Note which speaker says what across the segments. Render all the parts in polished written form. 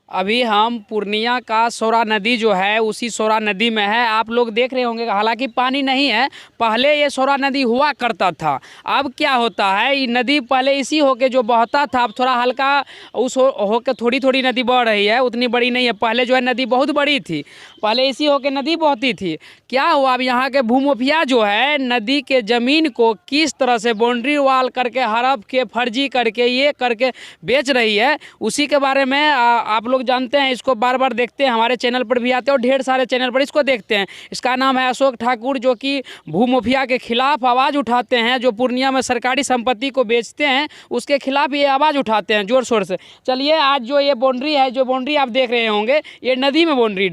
Speaker 1: अभी हम पूर्णिया का सौरा नदी जो है उसी सौरा नदी में है। आप लोग देख रहे होंगे, हालांकि पानी नहीं है। पहले ये सौरा नदी हुआ करता था। अब क्या होता है, ये नदी पहले इसी होके जो बहता था, अब थोड़ा हल्का उस होके थोड़ी थोड़ी नदी बढ़ रही है, उतनी बड़ी नहीं है। पहले जो है नदी बहुत बड़ी थी, पहले इसी होके नदी बहती थी। क्या हुआ, अब यहाँ के भूमाफिया जो है नदी के ज़मीन को किस तरह से बाउंड्री वाल करके हड़प के फर्जी करके ये करके बेच रही है, उसी के बारे में आप लोग जानते हैं। इसको बार बार देखते हैं, हमारे चैनल पर भी आते हैं और ढेर सारे चैनल पर इसको देखते हैं। इसका नाम है अशोक ठाकुर, जो कि भूमाफिया के खिलाफ आवाज़ उठाते हैं। जो पूर्णिया में सरकारी संपत्ति को बेचते हैं उसके खिलाफ ये आवाज़ उठाते हैं जोर शोर से। चलिए, आज जो ये बाउंड्री है, जो बाउंड्री आप देख रहे होंगे, ये नदी में बाउंड्री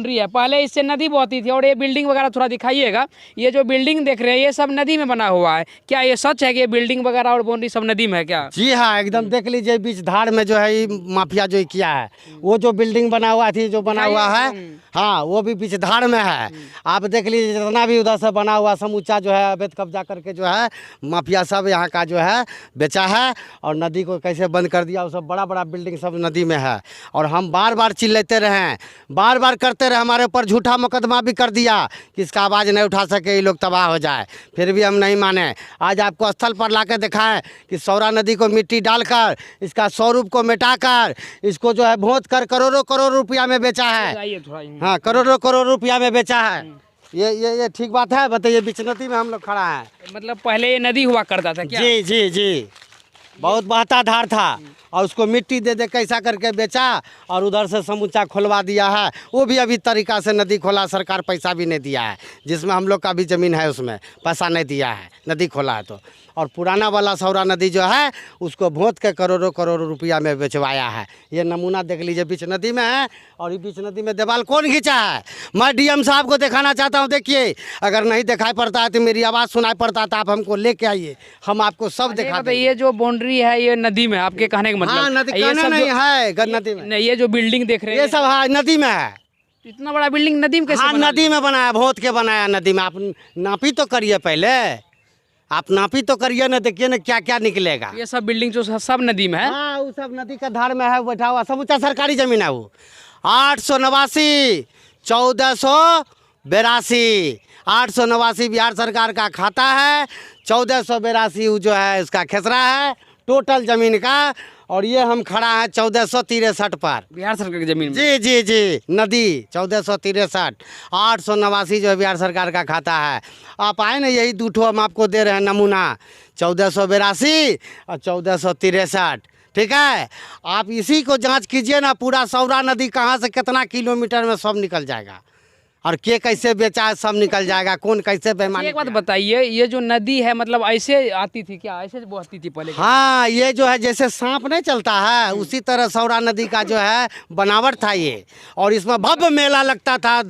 Speaker 1: है। पहले इससे नदी बहती थी। और ये बिल्डिंग वगैरह थोड़ा दिखाइएगा। ये जो बिल्डिंग देख रहे हैं ये सब नदी में बना हुआ है। क्या ये सच है कि ये बिल्डिंग वगैरह और बाउंड्री सब नदी में है क्या?
Speaker 2: जी हाँ, एकदम देख लीजिए, बीच धार में जो है ये माफिया जो किया है, वो जो बिल्डिंग बना हुआ थी, जो बना हुआ है, हाँ, वो भी बीच धार में है। आप देख लीजिए, जितना भी उधर से बना हुआ समूचा जो है अवैध कब्जा करके जो है माफिया सब यहाँ का जो है बेचा है और नदी को कैसे बंद कर दिया। वो सब बड़ा बड़ा बिल्डिंग सब नदी में है। और हम बार बार चिल्लाते रहे, बार बार करते रहे, हमारे ऊपर झूठा मुकदमा भी कर दिया कि इसका आवाज़ नहीं उठा सके, ये लोग तबाह हो जाए। फिर भी हम नहीं माने। आज आपको स्थल पर ला के दिखाएँ कि सौरा नदी को मिट्टी डालकर, इसका स्वरूप को मिटाकर, इसको जो है भोंत कर करोड़ों करोड़ रुपया में बेचा है। हाँ, करोड़ों करोड़ रुपया में बेचा है। ये ठीक बात है? बताइए, बीच नदी में हम लोग खड़ा हैं।
Speaker 1: मतलब पहले ये नदी हुआ करता था क्या?
Speaker 2: जी जी जी, बहुत बहता धार था और उसको मिट्टी दे दे कैसा करके बेचा और उधर से समूचा खुलवा दिया है। वो भी अभी तरीका से नदी खोला, सरकार पैसा भी नहीं दिया है, जिसमें हम लोग का भी ज़मीन है उसमें पैसा नहीं दिया है, नदी खोला है तो। और पुराना वाला सौरा नदी जो है उसको भोंत के करोड़ों करोड़ रुपया में बेचवाया है। ये नमूना देख लीजिए, बीच नदी में है। और ये बीच नदी में दीवार कौन खींचा है? मैं डीएम साहब को दिखाना चाहता हूँ। देखिए, अगर नहीं दिखाई पड़ता है तो मेरी आवाज़ सुनाई पड़ता तो आप हमको लेके आइए, हम आपको सब दिखा देंगे।
Speaker 1: ये जो बाउंड्री है ये नदी में, आपके कहने का मतलब?
Speaker 2: हाँ, नदी कहना नहीं है, नदी में।
Speaker 1: ये जो बिल्डिंग देख रहे हैं
Speaker 2: ये सब हाँ नदी में है।
Speaker 1: इतना बड़ा बिल्डिंग नदी में कैसे?
Speaker 2: हाँ, नदी में बनाया, भोंत के बनाया नदी में। आप नापी तो करिए पहले, आप नापी तो करिए ना, देखिए ना क्या क्या निकलेगा।
Speaker 1: ये सब बिल्डिंग जो सब नदी में है?
Speaker 2: हाँ, वो सब नदी का धार में है, बैठा हुआ समूचा सरकारी जमीन है। वो 889 1482 889 बिहार सरकार का खाता है। 1482 वो जो है उसका खेसरा है टोटल ज़मीन का। और ये हम खड़ा है 1463 पर,
Speaker 1: बिहार सरकार की जमीन में।
Speaker 2: जी जी जी, नदी 1463 889 जो है बिहार सरकार का खाता है। आप आए ना, यही दो ठो हम आपको दे रहे हैं नमूना, 1482 और 1463। ठीक है, आप इसी को जांच कीजिए ना, पूरा सौरा नदी कहाँ से कितना किलोमीटर में सब निकल जाएगा और के कैसे बेचा है, सब निकल जाएगा। कौन कैसे बेईमानी।
Speaker 1: एक बात बताइए, ये जो नदी है मतलब ऐसे आती थी क्या? ऐसे बहती थी पहले?
Speaker 2: हाँ, ये जो है जैसे सांप नहीं चलता है, उसी तरह सौरा नदी का जो है बनावट था ये। और इसमें भव्य मेला लगता था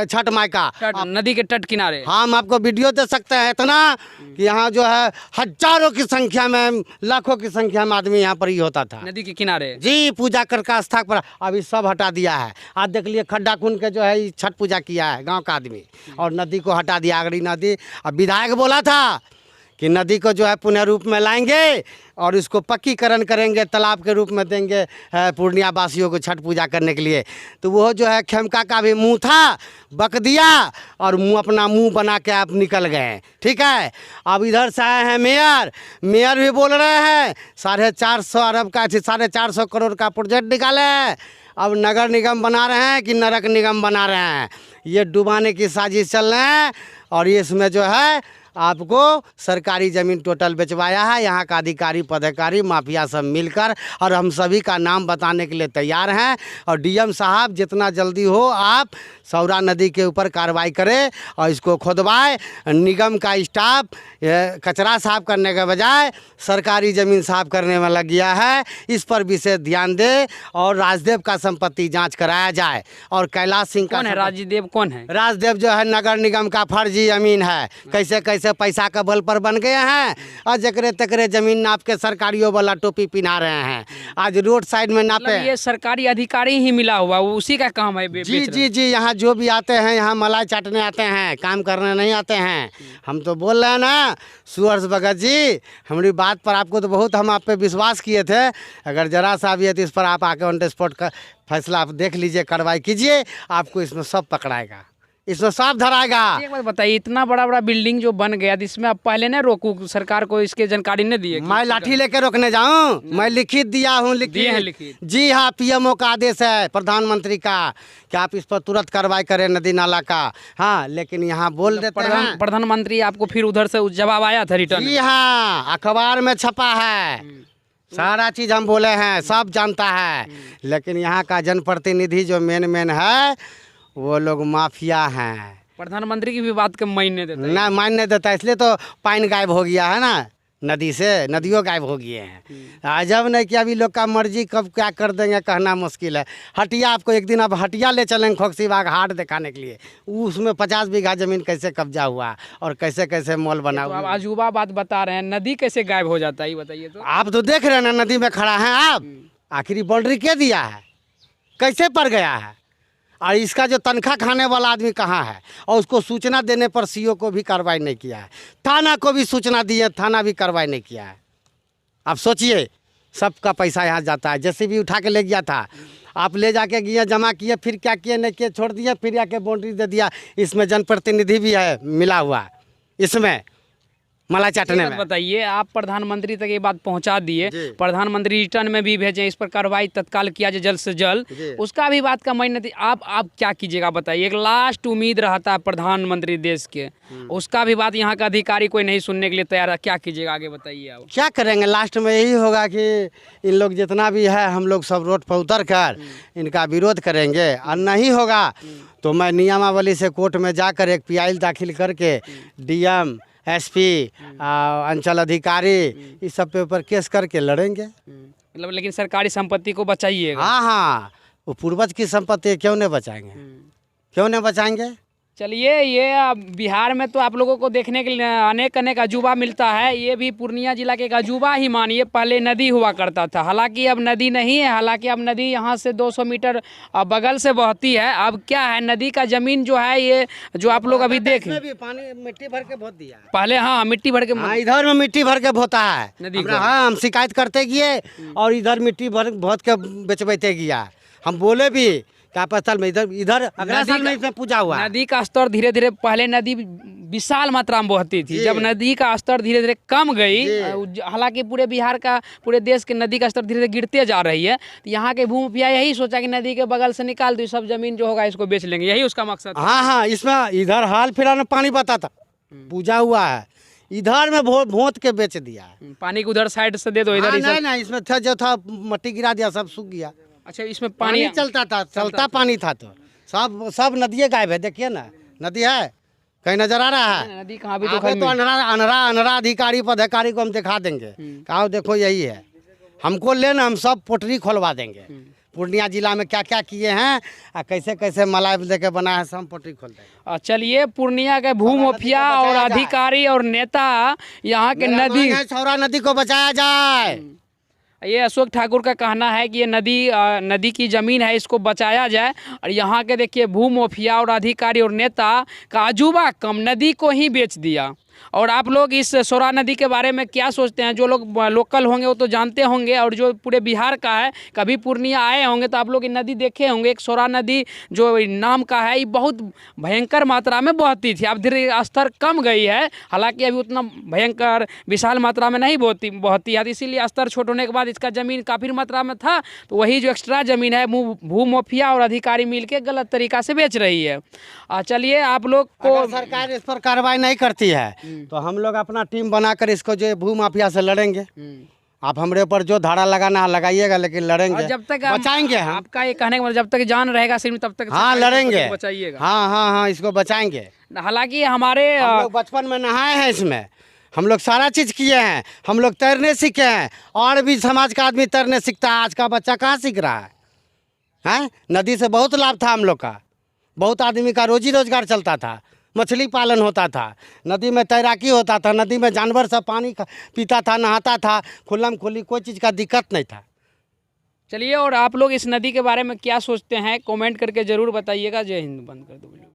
Speaker 2: छठ माई का,
Speaker 1: नदी के तट किनारे।
Speaker 2: हम आपको वीडियो दे सकते हैं इतना कि यहाँ जो है हजारों की संख्या में, लाखों की संख्या में आदमी यहाँ पर ही होता था
Speaker 1: नदी के किनारे।
Speaker 2: जी, पूजा करके आस्था पर। अभी सब हटा दिया है। आज देख लिए, खड्डा खून के जो है छठ पूजा किया है गांव का आदमी, और नदी को हटा दिया, अगड़ी नदी। अब विधायक बोला था कि नदी को जो है पुनः रूप में लाएंगे और इसको पक्कीकरण करेंगे, तालाब के रूप में देंगे पूर्णिया वासियों को छठ पूजा करने के लिए। तो वो जो है खेमका का भी मुंह था, बक दिया और मुंह अपना मुंह बना के आप निकल गए। ठीक है, अब इधर से आए हैं मेयर भी बोल रहे हैं 450 अरब का 450 करोड़ का प्रोजेक्ट निकाले हैं। अब नगर निगम बना रहे हैं कि नरक निगम बना रहे हैं, ये डुबाने की साजिश चल रहे हैं। और इसमें जो है आपको सरकारी ज़मीन टोटल बेचवाया है, यहाँ का अधिकारी पदाधिकारी माफिया सब मिलकर। और हम सभी का नाम बताने के लिए तैयार हैं। और डीएम साहब जितना जल्दी हो आप सौरा नदी के ऊपर कार्रवाई करें और इसको खुदवाए। निगम का स्टाफ कचरा साफ करने के बजाय सरकारी ज़मीन साफ करने में लग गया है, इस पर विशेष ध्यान दे। और राजदेव का संपत्ति जांच कराया जाए। और कैलाश सिंह का
Speaker 1: कौन है? राजदेव कौन है?
Speaker 2: राजदेव जो है नगर निगम का फर्जी ज़मीन है, कैसे कैसे से पैसा का बल पर बन गए हैं और जकरे तकरे जमीन नाप के सरकारियों वाला टोपी पिना रहे हैं। आज रोड साइड में नापे
Speaker 1: मतलब ये सरकारी अधिकारी ही मिला हुआ, वो उसी का काम है
Speaker 2: जी जी जी। यहाँ जो भी आते हैं यहाँ मलाई चाटने आते हैं, काम करने नहीं आते हैं। हम तो बोल रहे हैं ना सुअर्स भगत जी, हमारी बात पर आपको तो बहुत हम आप पे विश्वास किए थे। अगर जरा सा भी है तो इस पर आप आके ऑन द स्पॉट का फैसला आप देख लीजिए, कार्रवाई कीजिए, आपको इसमें सब पकड़ाएगा, इसमें सब धराएगा।
Speaker 1: एक बात बताइए, इतना बड़ा बड़ा बिल्डिंग जो बन गया, इसमें आप पहले ना रोकू, सरकार को इसके जानकारी नहीं दी है?
Speaker 2: मैं लाठी लेके रोकने जाऊं? मैं लिखित दिया हूं,
Speaker 1: दिए हैं लिखित?
Speaker 2: जी हाँ, पीएमओ का आदेश है प्रधानमंत्री का कि आप इस पर तुरंत कार्रवाई करें नदी नाला का। हाँ, लेकिन यहाँ बोल देते हैं
Speaker 1: प्रधानमंत्री आपको फिर उधर से जवाब आया था रिटर्न?
Speaker 2: जी हाँ, अखबार में छपा है, सारा चीज हम बोले हैं, सब जानता है। लेकिन यहाँ का जनप्रतिनिधि जो मेन है वो लोग माफिया हैं।
Speaker 1: प्रधानमंत्री की भी बात के मायने देता है?
Speaker 2: ना मानने देता, इसलिए तो पानी गायब हो गया है ना नदी से, नदियों गायब हो गए हैं। अजब नहीं कि अभी लोग का मर्जी कब क्या कर देंगे कहना मुश्किल है। हटिया, आपको एक दिन आप हटिया ले चलेंगे खोकसीबाग हाट दिखाने के लिए, उसमें 50 बीघा जमीन कैसे कब्जा हुआ और कैसे कैसे मॉल बना
Speaker 1: तो
Speaker 2: हुआ।
Speaker 1: आप अजूबा बात बता रहे हैं, नदी कैसे गायब हो जाता है ये बताइए तो।
Speaker 2: आप तो देख रहे हैं ना, नदी में खड़ा है आप, आखिरी बाउंड्री क्या दिया है, कैसे पड़ गया है। और इसका जो तनख्वाह खाने वाला आदमी कहाँ है, और उसको सूचना देने पर सीओ को भी कार्रवाई नहीं किया है, थाना को भी सूचना दी है, थाना भी कार्रवाई नहीं किया है। आप सोचिए, सबका पैसा यहाँ जाता है, जैसे भी उठा के ले गया था, आप ले जाके गए जमा किए, फिर क्या किए नहीं किए छोड़ दिए, फिर आके बाउंड्री दे दिया। इसमें जनप्रतिनिधि भी है मिला हुआ, इसमें मला चाटने में।
Speaker 1: बताइए, आप प्रधानमंत्री तक ये बात पहुंचा दिए, प्रधानमंत्री रिटर्न में भी भेजे, इस पर कार्रवाई तत्काल किया जाए जल्द से जल्द, उसका भी बात का मायने थी। आप क्या कीजिएगा बताइए? एक लास्ट उम्मीद रहता है प्रधानमंत्री देश के, उसका भी बात यहाँ का अधिकारी कोई नहीं सुनने के लिए तैयार है, क्या कीजिएगा आगे बताइए? आप
Speaker 2: क्या करेंगे? लास्ट में यही होगा कि इन लोग जितना भी है, हम लोग सब रोड पर उतर कर इनका विरोध करेंगे, और नहीं होगा तो मैं नियमावली से कोर्ट में जाकर एक पीआई दाखिल करके डीएम, एसपी, अंचल अधिकारी, इस सब पे ऊपर केस करके लड़ेंगे।
Speaker 1: मतलब लेकिन सरकारी संपत्ति को बचाइएगा।
Speaker 2: हाँ हाँ, वो पूर्वज की संपत्ति क्यों नहीं बचाएंगे, क्यों नहीं बचाएंगे?
Speaker 1: चलिए, ये बिहार में तो आप लोगों को देखने के लिए अनेक अजूबा मिलता है, ये भी पूर्णिया जिला के एक अजूबा ही मानिए। पहले नदी हुआ करता था, हालांकि अब नदी नहीं है, हालांकि अब नदी यहाँ से 200 मीटर बगल से बहती है। अब क्या है, नदी का जमीन जो है, ये जो आप लोग अभी देखें,
Speaker 2: पानी मिट्टी भर के बहुत दिया है
Speaker 1: पहले। हाँ, मिट्टी भर के,
Speaker 2: इधर में मिट्टी भर के बोता है
Speaker 1: नदी को।
Speaker 2: हाँ, हम शिकायत करते गए और इधर मिट्टी भर बहुत के बेचबैते गया। हम बोले भी क्या पता में इधर अगला साल में इसमें पूजा हुआ।
Speaker 1: नदी का स्तर धीरे धीरे, पहले नदी विशाल मात्रा में बहती थी, जब नदी का स्तर धीरे धीरे कम गई, हालांकि पूरे बिहार का, पूरे देश के नदी का स्तर धीरे धीरे गिरते जा रही है, तो यहाँ के भूमाफिया यही सोचा कि नदी के बगल से निकाल दो, सब जमीन जो होगा इसको बेच लेंगे, यही उसका मकसद।
Speaker 2: हाँ हाँ, इसमें इधर हाल फिलहाल में पानी बता था, पूजा हुआ है, इधर में भोंत के बेच दिया।
Speaker 1: पानी को उधर साइड से दे दो, इधर
Speaker 2: नहीं, इसमें था जो था मट्टी गिरा दिया, सब सूख गया।
Speaker 1: अच्छा, इसमें पानी
Speaker 2: चलता था, चलता पानी था, तो सब नदियाँ गायब है। देखिए ना, नदी है कहीं नजर आ रहा है?
Speaker 1: नदी कहाँ भी तो
Speaker 2: अनरा अधिकारी पदाधिकारी को हम दिखा देंगे, कहा देखो यही है, हमको लेना, हम सब पोटरी खोलवा देंगे। पूर्णिया जिला में क्या क्या किए हैं और कैसे कैसे मलाई देके बनाया है, सब पोटरी खोल देंगे।
Speaker 1: चलिए, पूर्णिया के भूमाफिया और अधिकारी और नेता यहाँ के नदी,
Speaker 2: सौरा नदी को बचाया जाए।
Speaker 1: ये अशोक ठाकुर का कहना है कि ये नदी की ज़मीन है, इसको बचाया जाए। और यहाँ के देखिए भूमाफिया और अधिकारी और नेता का अजूबा कम, नदी को ही बेच दिया। और आप लोग इस सौरा नदी के बारे में क्या सोचते हैं? जो लोग लोकल होंगे वो तो जानते होंगे, और जो पूरे बिहार का है, कभी पूर्णिया आए होंगे तो आप लोग ये नदी देखे होंगे। एक सौरा नदी जो नाम का है, ये बहुत भयंकर मात्रा में बहती थी, अब धीरे स्तर कम गई है, हालांकि अभी उतना भयंकर विशाल मात्रा में नहीं बहती है, इसीलिए स्तर छोट होने के बाद इसका ज़मीन काफ़ी मात्रा में था, तो वही जो एक्स्ट्रा ज़मीन है भूमाफिया और अधिकारी मिल के गलत तरीका से बेच रही है। चलिए, आप लोग को
Speaker 2: सरकार इस पर कार्रवाई नहीं करती है तो हम लोग अपना टीम बनाकर इसको जो भूमाफिया से लड़ेंगे। आप हमारे ऊपर जो धारा लगाना है लगाइएगा, लेकिन लड़ेंगे,
Speaker 1: जब तक
Speaker 2: बचाएंगे हम।
Speaker 1: आपका ये कहने का मतलब जब तक जान रहेगा सिर्फ तब तक
Speaker 2: हाँ लड़ेंगे,
Speaker 1: बचाइएगा।
Speaker 2: हाँ हाँ हाँ, इसको बचाएंगे।
Speaker 1: हालांकि हमारे
Speaker 2: हम लोग बचपन में नहाए हैं इसमें, हम लोग सारा चीज़ किए हैं, हम लोग तैरने सीखे हैं, और भी समाज का आदमी तैरने सीखता है। आज का बच्चा कहाँ सीख रहा है? हैं? नदी से बहुत लाभ था हम लोग का, बहुत आदमी का रोजी रोजगार चलता था। मछली पालन होता था, नदी में तैराकी होता था, नदी में जानवर सब पानी पीता था, नहाता था, खुल्लम खुल्ली, कोई चीज़ का दिक्कत नहीं था।
Speaker 1: चलिए, और आप लोग इस नदी के बारे में क्या सोचते हैं कमेंट करके ज़रूर बताइएगा। जय हिंद। बंद कर दो वीडियो।